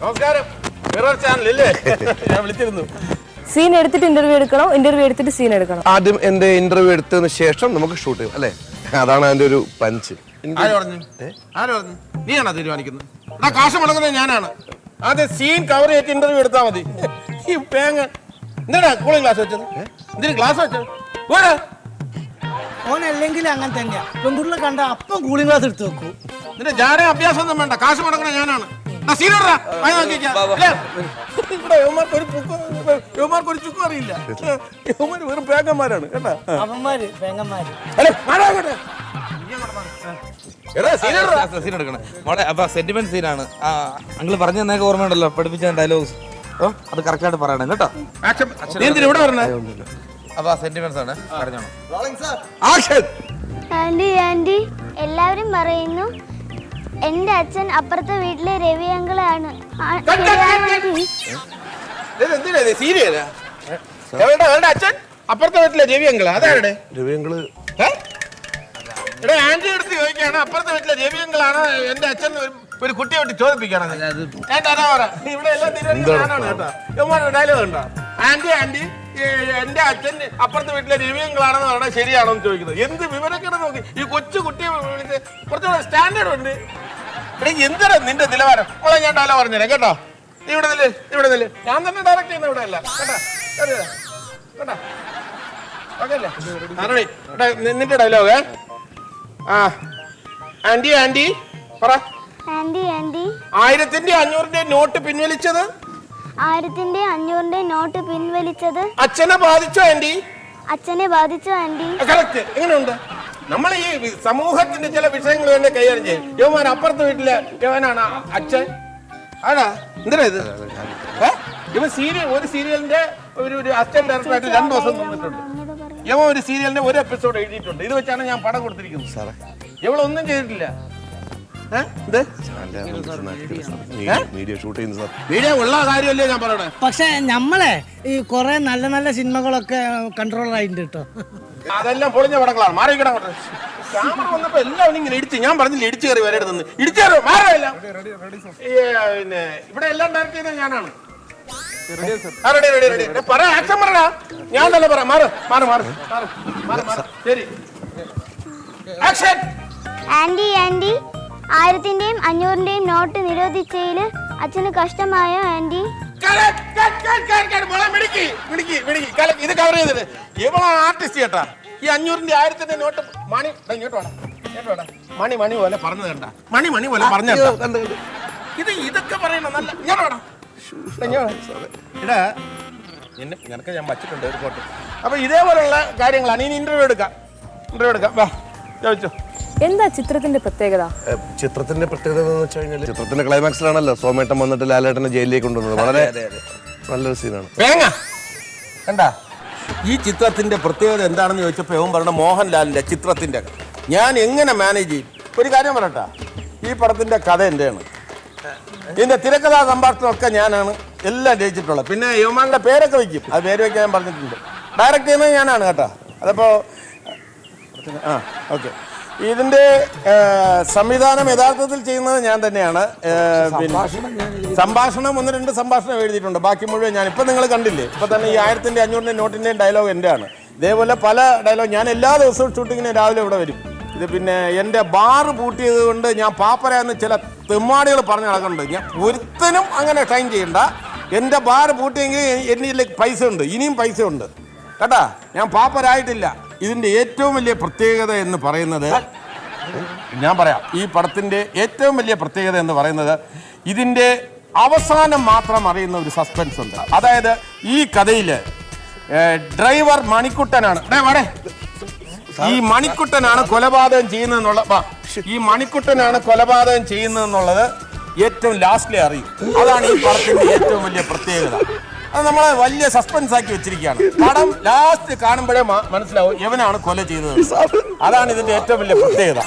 നമസ്കാരം. ചാനലല്ലേ ഞാൻ വിളിച്ചിരുന്നു. സീൻ എടുത്തിട്ട് ഇന്റർവ്യൂ എടുക്കണോ, ഇന്റർവ്യൂ എടുത്തിട്ട് സീൻ എടുക്കണം? ആദ്യം എന്റെ ഇന്റർവ്യൂ എടുത്തതിന് ശേഷം നമുക്ക് ഷൂട്ട് ചെയ്യും അല്ലേ? അതാണ് അതിന്റെ ഒരു പഞ്ച്. ആര് പറഞ്ഞു? നീയാണോ തീരുമാനിക്കുന്നത്? കാശ് മുടങ്ങുന്നത് ഞാനാണ്. ആദ്യം സീൻ കവർ ചെയ്തിട്ട് ഇന്റർവ്യൂ എടുത്താൽ മതി. ഈ പേങ്ങ എന്താടാ കൂളിംഗ് ഗ്ലാസ് വെച്ചത്? എന്തിനു ഗ്ലാസ് വെച്ചത്? ഓനല്ലെങ്കിൽ അങ്ങനെ തന്നെയാ. പെൺകുട്ടികളെ കണ്ട അപ്പം കൂളിംഗ് ഗ്ലാസ് എടുത്ത് വെക്കൂ. നിന്റെ ജാര അഭ്യാസം ഒന്നും വേണ്ട. കാശ് മുടങ്ങണ ഞാനാണ്. ഒരു ചുക്കും അറിയില്ല. വെറും പേങ്ങന്മാരാണ് കേട്ടാ. അവന്മാര് പെങ്ങന്മാര്. സീൻ എടുക്കണം മോളെ. അപ്പൊ സെന്റിമെന്റ് സീനാണ്. അങ്ങള് പറഞ്ഞു തന്നേക്ക് ഓർമ്മയുണ്ടല്ലോ, പഠിപ്പിച്ച ഡയലോഗ്സ്. അത് കറക്റ്റ് ആയിട്ട് പറയണം കേട്ടോ. ഇവിടെ പറഞ്ഞ അപ്പൊ സെന്റിമെന്റ്സ് ആണ്. പറഞ്ഞോളൂ. ആന്റി ആന്റി എല്ലാവരും പറയുന്നു എന്റെ അച്ഛൻ അപ്പുറത്തെ വീട്ടിലെ രവി അങ്കിളാണ്. അച്ഛൻ അപ്പുറത്തെ വീട്ടിലെ രവി അങ്കിള്. അതാരുടെ രവി അങ്കിള്? ഇവിടെ ആന്റി എടുത്ത് ചോദിക്കാണ് അപ്പുറത്തെ വീട്ടിലെ രവി അങ്കിളാണ് എന്റെ അച്ഛൻ. ഒരു കുട്ടിയെ വിട്ട് ചോദിപ്പിക്കണം. ഇവിടെ എല്ലാം കേട്ടോ. ഡയലോഗ് ഉണ്ടോ? ആന്റി ആന്റി എന്റെ അച്ഛൻ അപ്പുറത്തെ വീട്ടിലെ രവി അങ്കിളാണെന്ന് പറഞ്ഞാൽ ശരിയാണോ എന്ന് ചോദിക്കുന്നത്. എന്ത് വിവരക്കേട് നോക്കി ഈ കൊച്ചു കുട്ടിയെ വിളിച്ച്. കുറച്ചുകൂടെ സ്റ്റാൻഡേർഡ് ഉണ്ട്. ഇവിടെ എന്താണ് നിന്റെ നിലവാരം? മോളെ ഞാൻ ഡയലോഗ് പറഞ്ഞുതരാം കേട്ടോ. ഇവിടെ നില്ല്, ഇവിടെ നില്ല്. ഞാൻ തന്നെ ഡയറക്റ്റ് ചെയ്യുന്ന ഇവിടെ അല്ല കേട്ടോ. കേട്ടോ ഓക്കെ അല്ലേ? നിന്റെ ഡയലോഗ്. ആന്റി ആന്റി പറ. ആന്റി ആന്റി 1500 നോട്ട് പിൻവലിച്ചത്. 1500 നോട്ട് പിൻവലിച്ചത് അച്ഛനെ ബാധിച്ചോ ആന്റി? അച്ഛനെ ബാധിച്ചോ ആന്റി? കറക്റ്റ്. എങ്ങനെയുണ്ട്? നമ്മൾ ഈ സമൂഹത്തിന്റെ ചില വിഷയങ്ങൾ തന്നെ കൈകാര്യം ചെയ്യും. യവന്മാർ അപ്പുറത്തെ വീട്ടിലെ യവനാണ് അച്ഛൻ. ആടാ എന്തിനാ ഇത്? ഇവ ഒരു സീരിയലിന്റെ ഒരു അസിസ്റ്റന്റ് ഡയറക്ടറായിട്ട് 2 ദിവസം നിന്നിട്ടുണ്ട്. യവ ഒരു സീരിയലിന്റെ ഒരു എപ്പിസോഡ് എഴുതിയിട്ടുണ്ട്. ഇത് വെച്ചാണ് ഞാൻ പടം കൊടുത്തിരിക്കുന്നത് സാറേ. ഇവളൊന്നും ചെയ്തിട്ടില്ല. മീഡിയ ഉള്ള കാര്യമല്ലേ ഞാൻ പറയണേ. പക്ഷെ നമ്മളെ ഈ കൊറേ നല്ല നല്ല സിനിമകളൊക്കെ കൺട്രോൾ ആയിട്ടുണ്ട് കേട്ടോ. അതെല്ലാം പൊളിഞ്ഞ പടങ്ങളാണ്. മാറിക്കിടാൻ ക്യാമറ വന്നപ്പോ എല്ലാവരും ഇങ്ങനെ ഇടിച്ച്. ഞാൻ പറഞ്ഞില്ല ഇടിച്ചു കയറി വരരുതെന്ന്. ഇടിച്ചു കയറി മാറില്ല. പിന്നെ ഇവിടെ എല്ലാം ഡയറക്ട് ചെയ്ത ഞാനാണ്. പറ, ആക്ഷൻ പറടാ. ഞാൻ തന്നെ പറയാം. മാറ് മാറ് മാറ് മാറ് മാറ്. ശരി ആക്ഷൻ. ആന്റി ആന്റി 1000ന്റെയും 500ന്റെയും നോട്ട് നിരോധിച്ചതില് അച്ഛന് കഷ്ടമായോ ആന്റി? ഇത് കവർ ചെയ്തിട്ട് ഇവളാ ആർട്ടിസ്റ്റ് കേട്ടാ. ഈ 500ന്റെ 1000ന്റെ നോട്ട് മണി മണി മണി പോലെ പറഞ്ഞു കണ്ട. മണി മണി പോലെ പറഞ്ഞു ഇത് ഇതൊക്കെ പറയണം. നല്ല ഇടാ നിനക്ക് ഞാൻ വച്ചിട്ടുണ്ട് ഒരു ഫോട്ടോ. അപ്പൊ ഇതേപോലുള്ള കാര്യങ്ങളാണ്. ഇനി ഇന്റർവ്യൂ എടുക്കാം. വാ ചോദിച്ചോ. എന്താ ചിത്രത്തിന്റെ പ്രത്യേകത? ചിത്രത്തിന്റെ പ്രത്യേകത എന്ന് വെച്ച് കഴിഞ്ഞാൽ ചിത്രത്തിന്റെ ക്ലൈമാക്സിലാണല്ലോ സോമേട്ടൻ വന്നിട്ട് ലാലേട്ടനെ ജയിലിലേക്ക് കൊണ്ടുവന്നത്. വളരെ നല്ലൊരു സീനാണ്. കണ്ടാ ഈ ചിത്രത്തിന്റെ പ്രത്യേകത എന്താണെന്ന് ചോദിച്ചപ്പോൾ ഇവൻ പറഞ്ഞ മോഹൻലാലിന്റെ ചിത്രത്തിന്റെ ഞാൻ എങ്ങനെ മാനേജ് ചെയ്യും. ഒരു കാര്യം പറയട്ടാ, ഈ പടത്തിന്റെ കഥ എന്റെയാണ്. ഇതിന്റെ തിരക്കഥാ സംഭാഷണമൊക്കെ ഞാനാണ് എല്ലാം രചിച്ചിട്ടുള്ളത്. പിന്നെ യുവമാരുടെ പേരൊക്കെ വയ്ക്കും. അത് പേര് വയ്ക്കാൻ ഞാൻ പറഞ്ഞിട്ടുണ്ട്. ഡയറക്റ്റ് ചെയ്യുന്നത് ഞാനാണ് കേട്ടോ. അതപ്പോ ഓക്കെ. ഇതിന്റെ സംവിധാനം യഥാർത്ഥത്തിൽ ചെയ്യുന്നത് ഞാൻ തന്നെയാണ്. സംഭാഷണം 1-2 സംഭാഷണം എഴുതിയിട്ടുണ്ട്. ബാക്കി മുഴുവൻ ഞാൻ. ഇപ്പം നിങ്ങൾ കണ്ടില്ലേ, ഇപ്പൊ തന്നെ ഈ 1000ന്റെ 500ന്റെ നോട്ടിന്റെയും ഡയലോഗ് എൻ്റെ ആണ്. ഇതേപോലെ പല ഡയലോഗ് ഞാൻ എല്ലാ ദിവസവും ഷൂട്ടിങ്ങിന് രാവിലെ ഇവിടെ വരും. ഇത് പിന്നെ എൻ്റെ ബാറ് പൂട്ടിയത് കൊണ്ട് ഞാൻ പാപ്പരാന്ന് ചില തെമ്മാടികൾ പറഞ്ഞു നടക്കുന്നുണ്ട്. ഞാൻ ഒരുത്തനും അങ്ങനെ ടൈം ചെയ്യണ്ട. എൻ്റെ ബാറ് പൂട്ടിയെങ്കിൽ എൻ്റെ പൈസ ഉണ്ട്, ഇനിയും പൈസ ഉണ്ട് കേട്ടാ. ഞാൻ പാപ്പരായിട്ടില്ല. ഇതിൻ്റെ ഏറ്റവും വലിയ പ്രത്യേകത എന്ന് പറയുന്നത് ഞാൻ പറയാം. ഈ പടത്തിൻ്റെ ഏറ്റവും വലിയ പ്രത്യേകത എന്ന് പറയുന്നത് ഇതിൻ്റെ അവസാനം മാത്രം അറിയുന്ന ഒരു സസ്പെൻസ് ഉണ്ട്. അതായത് ഈ കഥയിൽ ഡ്രൈവർ മണിക്കുട്ടനാണ്. ഈ മണിക്കുട്ടനാണ് കൊലപാതകം ചെയ്യുന്നതെന്നുള്ള ഈ മണിക്കുട്ടനാണ് കൊലപാതകം ചെയ്യുന്നതെന്നുള്ളത് ഏറ്റവും ലാസ്റ്റിലെ അറിയും. അതാണ് ഈ പടത്തിന്റെ ഏറ്റവും വലിയ പ്രത്യേകത. അത് നമ്മളെ വലിയ സസ്പെൻസ് ആക്കി വെച്ചിരിക്കുകയാണ്. പടം ലാസ്റ്റ് കാണുമ്പോഴേ മനസ്സിലാവും എവനാണ് കൊല ചെയ്തത്. അതാണ് ഇതിന്റെ ഏറ്റവും വലിയ പ്രത്യേകത.